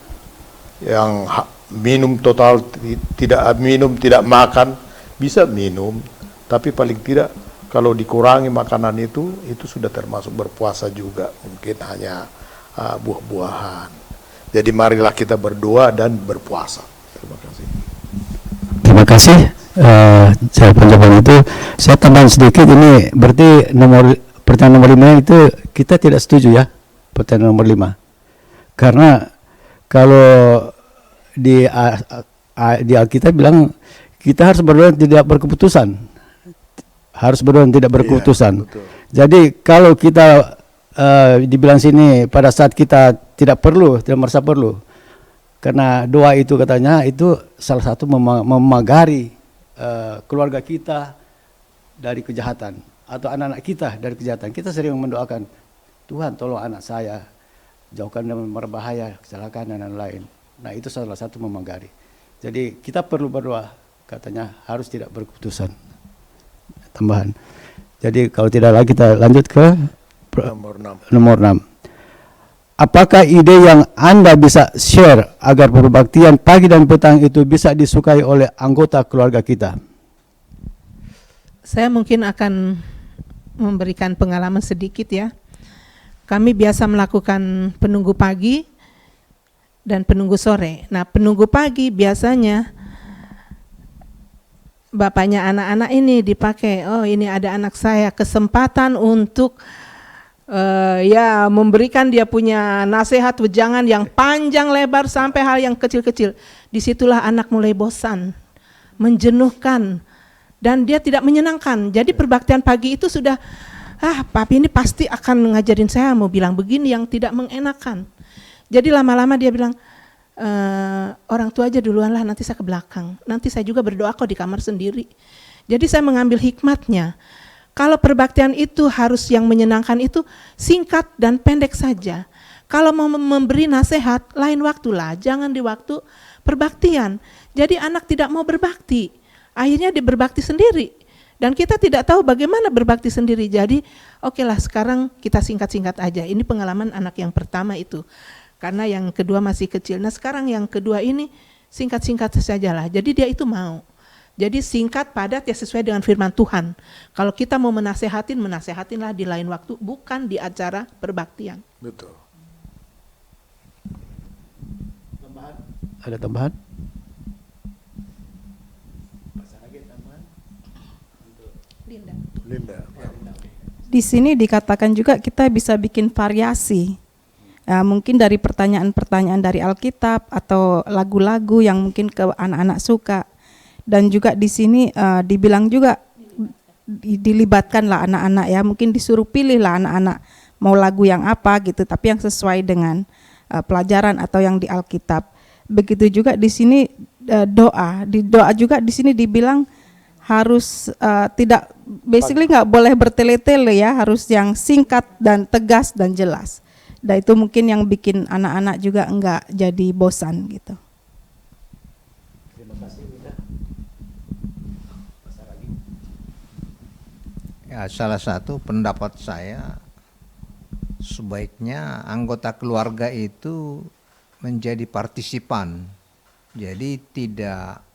yang minum total, tidak makan, bisa minum, tapi paling tidak kalau dikurangi makanan itu sudah termasuk berpuasa juga, mungkin hanya buah-buahan. Jadi marilah kita berdoa dan berpuasa. Terima kasih. Terima kasih. Saya penjelasan itu, saya tambahan sedikit ini berarti pertanyaan nomor 5 itu kita tidak setuju ya, pertanyaan nomor 5. Karena kalau di Alkitab bilang kita harus berdoa tidak berkeputusan. Harus berdoa tidak berkeputusan. Iya, jadi kalau kita dibilang sini pada saat kita tidak merasa perlu. Karena doa itu katanya itu salah satu memagari keluarga kita dari kejahatan atau anak-anak kita dari kejahatan. Kita sering mendoakan, Tuhan tolong anak saya jauhkan dari berbahaya, kecelakaan dan lain-lain. Nah itu salah satu memagari. Jadi kita perlu berdoa, katanya harus tidak berkeputusan. Tambahan. Jadi kalau tidak lagi kita lanjut ke nomor 6. Apakah ide yang Anda bisa share agar perbaktian pagi dan petang itu bisa disukai oleh anggota keluarga kita? Saya mungkin akan memberikan pengalaman sedikit ya. Kami biasa melakukan penunggu pagi dan penunggu sore. Nah, penunggu pagi biasanya bapaknya anak-anak ini dipakai, oh ini ada anak saya, kesempatan untuk ya memberikan dia punya nasihat wejangan yang panjang lebar sampai hal yang kecil-kecil. Disitulah anak mulai bosan, menjenuhkan, dan dia tidak menyenangkan. Jadi perbaktian pagi itu sudah papi ini pasti akan ngajarin saya mau bilang begini yang tidak mengenakan. Jadi lama-lama dia bilang, orang tua aja duluan lah, nanti saya ke belakang. Nanti saya juga berdoa kok di kamar sendiri. Jadi saya mengambil hikmatnya. Kalau perbaktian itu harus yang menyenangkan itu singkat dan pendek saja. Kalau mau memberi nasihat, lain waktulah, jangan di waktu perbaktian. Jadi anak tidak mau berbakti, akhirnya dia berbakti sendiri. Dan kita tidak tahu bagaimana berbakti sendiri. Jadi oke lah, sekarang kita singkat-singkat aja. Ini pengalaman anak yang pertama itu. Karena yang kedua masih kecil. Nah sekarang yang kedua ini singkat-singkat sajalah. Jadi dia itu mau. Jadi singkat, padat, ya sesuai dengan firman Tuhan. Kalau kita mau menasehatinlah di lain waktu, bukan di acara perbaktian. Betul. Ada tambahan? Linda. Di sini dikatakan juga kita bisa bikin variasi. Mungkin dari pertanyaan-pertanyaan dari Alkitab atau lagu-lagu yang mungkin ke anak-anak suka. Dan juga di sini dibilang juga dilibatkanlah anak-anak ya, mungkin disuruh pilihlah anak-anak mau lagu yang apa gitu, tapi yang sesuai dengan pelajaran atau yang di Alkitab. Begitu juga di sini doa. Di doa juga di sini dibilang harus tidak, basically nggak boleh bertele-tele ya, harus yang singkat dan tegas dan jelas. Dan itu mungkin yang bikin anak-anak juga enggak jadi bosan gitu. Terima kasih, Linda. Ya, salah satu pendapat saya, sebaiknya anggota keluarga itu menjadi partisipan. Jadi tidak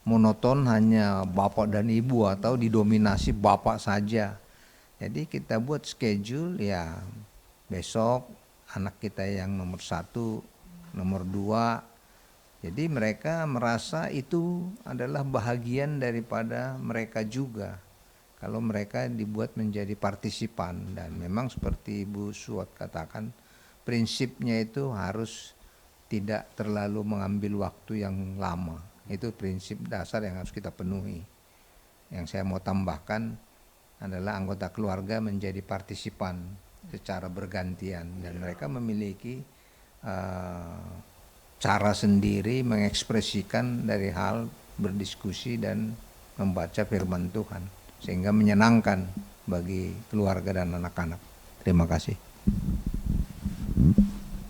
monoton hanya bapak dan ibu atau didominasi bapak saja. Jadi kita buat schedule ya, besok anak kita yang nomor 1, nomor 2. Jadi mereka merasa itu adalah bahagian daripada mereka juga. Kalau mereka dibuat menjadi partisipan, dan memang seperti Ibu Suat katakan, prinsipnya itu harus tidak terlalu mengambil waktu yang lama. Itu prinsip dasar yang harus kita penuhi. Yang saya mau tambahkan adalah anggota keluarga menjadi partisipan secara bergantian, dan mereka memiliki cara sendiri mengekspresikan dari hal berdiskusi dan membaca firman Tuhan, sehingga menyenangkan bagi keluarga dan anak-anak. Terima kasih.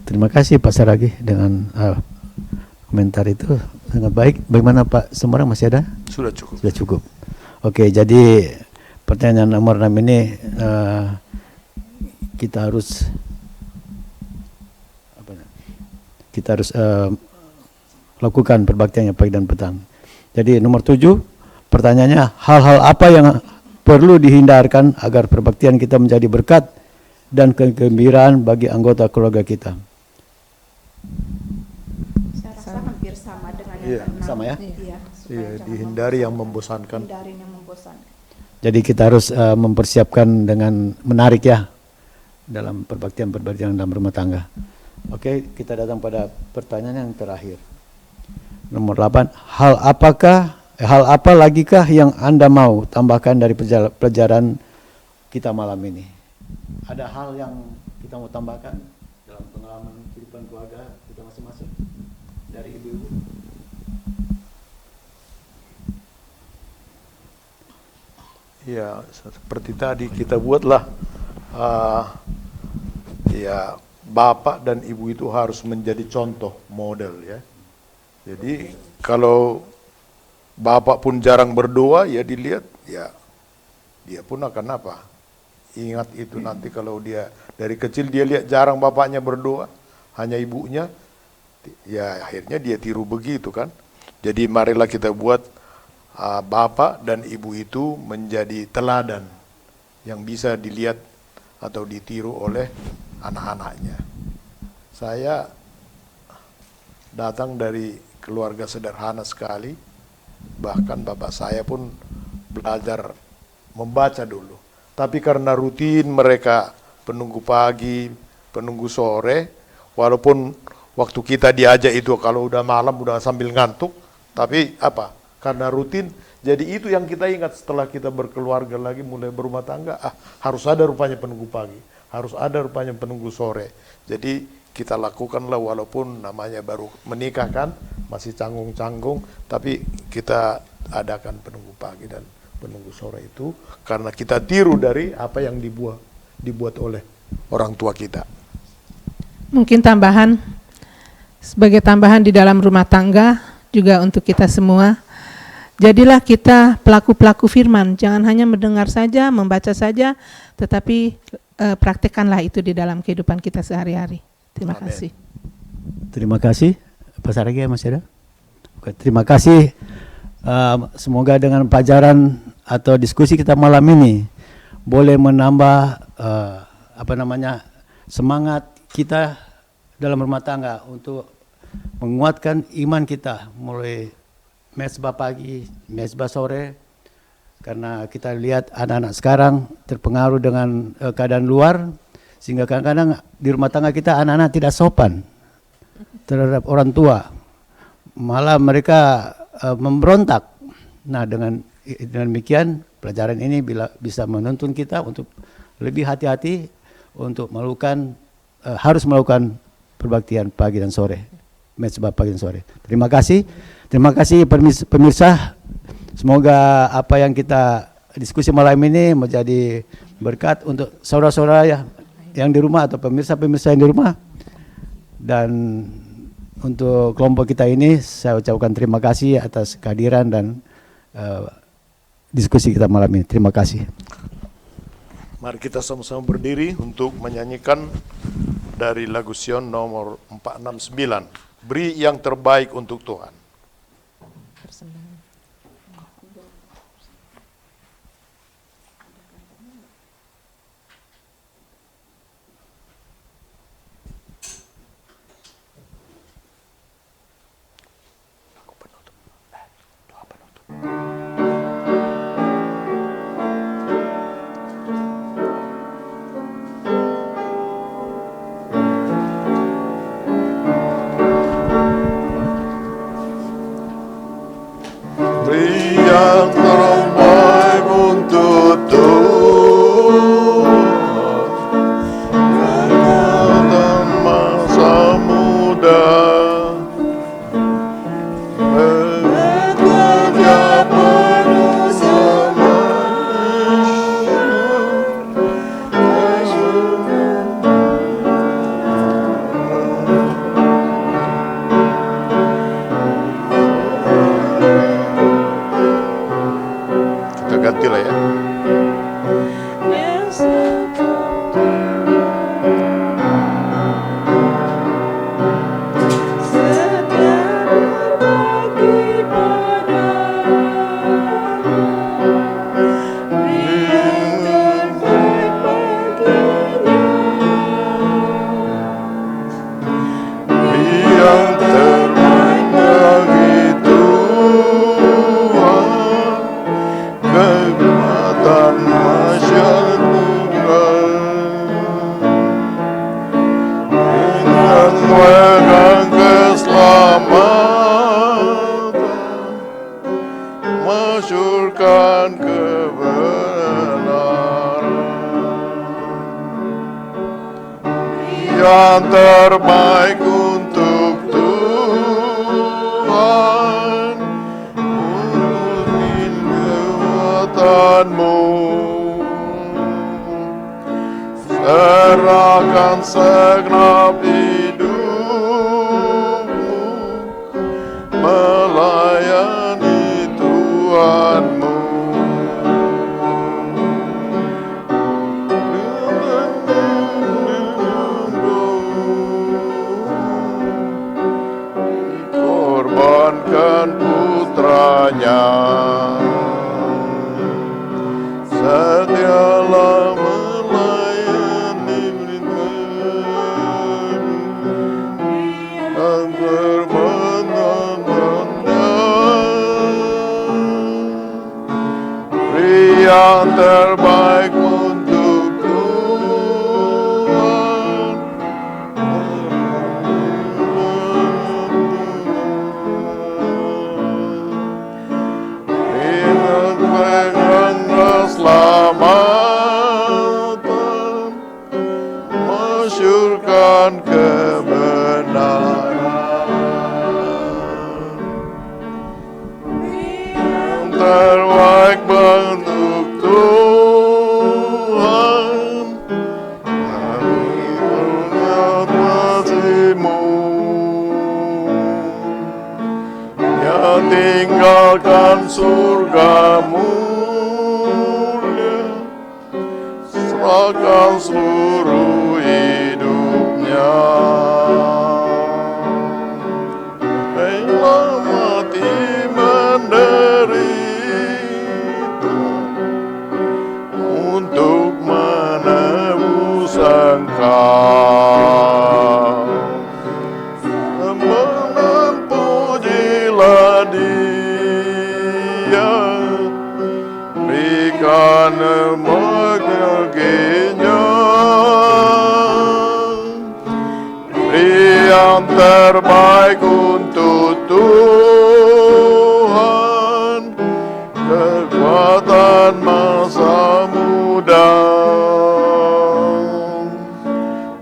Terima kasih Pak Saragi dengan komentar itu sangat baik. Bagaimana Pak Sembarang, masih ada? Sudah cukup. Sudah cukup. Oke, jadi pertanyaan nomor 6 ini kita harus lakukan perbaktiannya pagi dan petang. Jadi nomor 7, pertanyaannya, hal-hal apa yang perlu dihindarkan agar perbaktian kita menjadi berkat dan kegembiraan bagi anggota keluarga kita? Saya rasa hampir sama dengan Iya, yang keenam. sama ya? Iya, Iya, dihindari yang membosankan. hindarin yang membosankan. Jadi kita harus mempersiapkan dengan menarik ya dalam perbaktian dalam rumah tangga. Oke, kita datang pada pertanyaan yang terakhir. Nomor 8, hal apa lagikah yang Anda mau tambahkan dari pelajaran kita malam ini? Ada hal yang kita mau tambahkan dalam pengalaman kehidupan keluarga kita masing-masing dari ibu-ibu? Ya, seperti tadi kita buatlah ya, bapak dan ibu itu harus menjadi contoh model ya. Jadi kalau bapak pun jarang berdoa, ya dilihat ya dia pun akan apa? Ingat itu nanti kalau dia dari kecil dia lihat jarang bapaknya berdoa, hanya ibunya, ya akhirnya dia tiru begitu kan. Jadi marilah kita buat bapak dan ibu itu menjadi teladan yang bisa dilihat atau ditiru oleh anak-anaknya. Saya datang dari keluarga sederhana sekali, bahkan bapak saya pun belajar membaca dulu. Tapi karena rutin mereka penunggu pagi, penunggu sore, walaupun waktu kita diajak itu kalau udah malam udah sambil ngantuk, tapi apa? karena rutin. Jadi itu yang kita ingat setelah kita berkeluarga lagi, mulai berumah tangga, harus ada rupanya penunggu pagi, harus ada rupanya penunggu sore. Jadi kita lakukanlah walaupun namanya baru menikah kan, masih canggung-canggung, tapi kita adakan penunggu pagi dan penunggu sore itu karena kita tiru dari apa yang dibuat oleh orang tua kita. Mungkin tambahan, sebagai tambahan di dalam rumah tangga juga untuk kita semua, jadilah kita pelaku-pelaku firman, jangan hanya mendengar saja, membaca saja, tetapi praktekkanlah itu di dalam kehidupan kita sehari-hari. Terima Amen. kasih. Terima kasih. Pak Saragi masih ada? Oke, terima kasih. Semoga dengan pelajaran atau diskusi kita malam ini boleh menambah semangat kita dalam rumah tangga untuk menguatkan iman kita mulai mesbah pagi, mesbah sore, karena kita lihat anak-anak sekarang terpengaruh dengan keadaan luar, sehingga kadang-kadang di rumah tangga kita anak-anak tidak sopan terhadap orang tua, malah mereka memberontak. Nah, dengan demikian pelajaran ini bisa menuntun kita untuk lebih hati-hati untuk melakukan harus melakukan perbaktian pagi dan sore, mesbah pagi dan sore. Terima kasih pemirsa. Semoga apa yang kita diskusi malam ini menjadi berkat untuk saudara-saudara yang di rumah atau pemirsa-pemirsa yang di rumah. Dan untuk kelompok kita ini saya ucapkan terima kasih atas kehadiran dan diskusi kita malam ini. Terima kasih. Mari kita sama-sama berdiri untuk menyanyikan dari lagu Sion nomor 469, Beri yang terbaik untuk Tuhan. Yang terbaik untuk Tuhan, dalam masa muda, bekerja penuh semangat, gantilah ya. Masyurkan kebenaran yang terbaik untuk Tuhan, urutin kekuatanmu, serahkan segenap hidupmu, melayani Tuhanmu. Korbankan putranya, setialah melayani dan yang terbaik untuk Tuhan. tinggalkan surga mulia, serahkan seluruh hidupnya. Rela mati menderita untuk menebus engkau. Pujilah Dia, berikan baginya, beri yang terbaik untuk Tuhan, kekuatan masa muda.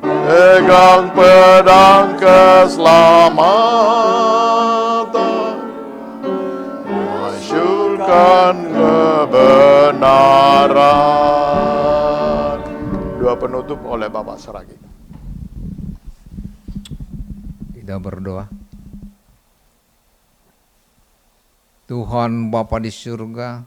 Pegang pedang keselamatan, masyurkan kebenaran. Doa penutup oleh Bapak Saragi. Kita berdoa. Tuhan Bapa di surga,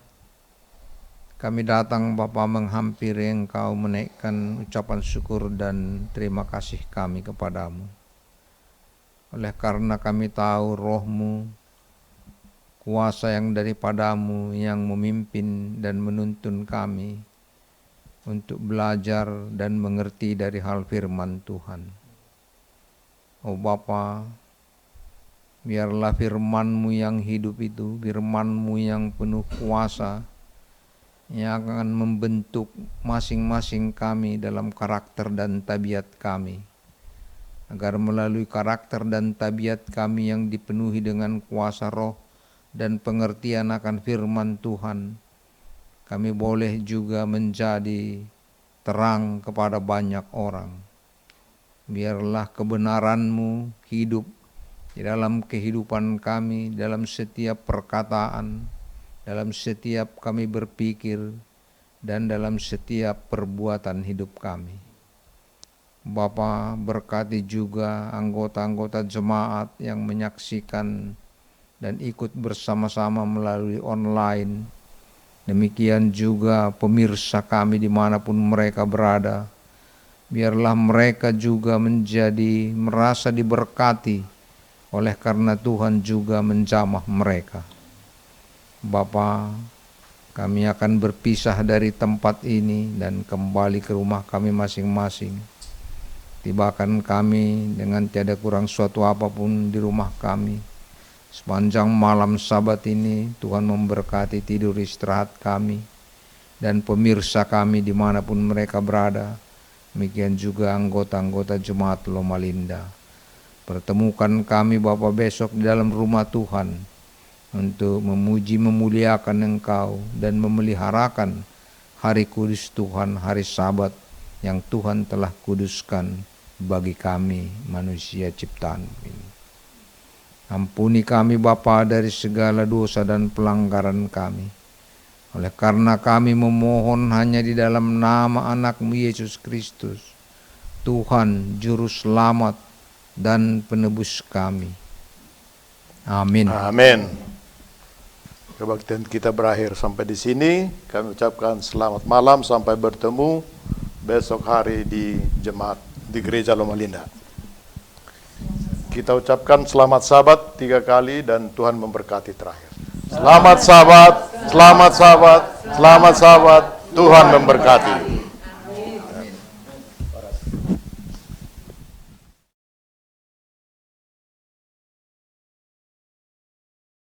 kami datang Bapa menghampiri Engkau, menaikkan ucapan syukur dan terima kasih kami kepadamu. Oleh karena kami tahu Roh-Mu, kuasa yang daripadamu yang memimpin dan menuntun kami untuk belajar dan mengerti dari hal firman Tuhan. Oh Bapa, biarlah firman-Mu yang hidup itu, firman-Mu yang penuh kuasa, yang akan membentuk masing-masing kami dalam karakter dan tabiat kami, agar melalui karakter dan tabiat kami yang dipenuhi dengan kuasa Roh dan pengertian akan firman Tuhan, kami boleh juga menjadi terang kepada banyak orang. Biarlah kebenaran-Mu hidup di dalam kehidupan kami, dalam setiap perkataan, dalam setiap kami berpikir, dan dalam setiap perbuatan hidup kami. Bapa, berkati juga anggota-anggota jemaat yang menyaksikan dan ikut bersama-sama melalui online. Demikian juga pemirsa kami dimanapun mereka berada. Biarlah mereka juga merasa diberkati oleh karena Tuhan juga menjamah mereka. Bapa, kami akan berpisah dari tempat ini dan kembali ke rumah kami masing-masing. Tibakan kami dengan tiada kurang suatu apapun di rumah kami. Sepanjang malam Sabat ini, Tuhan memberkati tidur istirahat kami dan pemirsa kami dimanapun mereka berada. Demikian juga anggota-anggota Jemaat Loma Linda. Pertemukan kami Bapa besok di dalam rumah Tuhan, untuk memuji memuliakan Engkau dan memeliharakan hari kudus Tuhan, hari Sabat yang Tuhan telah kuduskan bagi kami manusia ciptaan ini. Ampuni kami Bapa dari segala dosa dan pelanggaran kami. Oleh karena kami memohon hanya di dalam nama Anak-Mu Yesus Kristus, Tuhan Juru Selamat dan Penebus kami. Amin. Amin. Kebaktian kita berakhir sampai di sini. Kami ucapkan selamat malam, sampai bertemu besok hari di jemaat di Gereja Loma Linda. Kita ucapkan selamat Sabat 3 kali dan Tuhan memberkati terakhir. Selamat Sabat, selamat Sabat, selamat Sabat, Tuhan memberkati.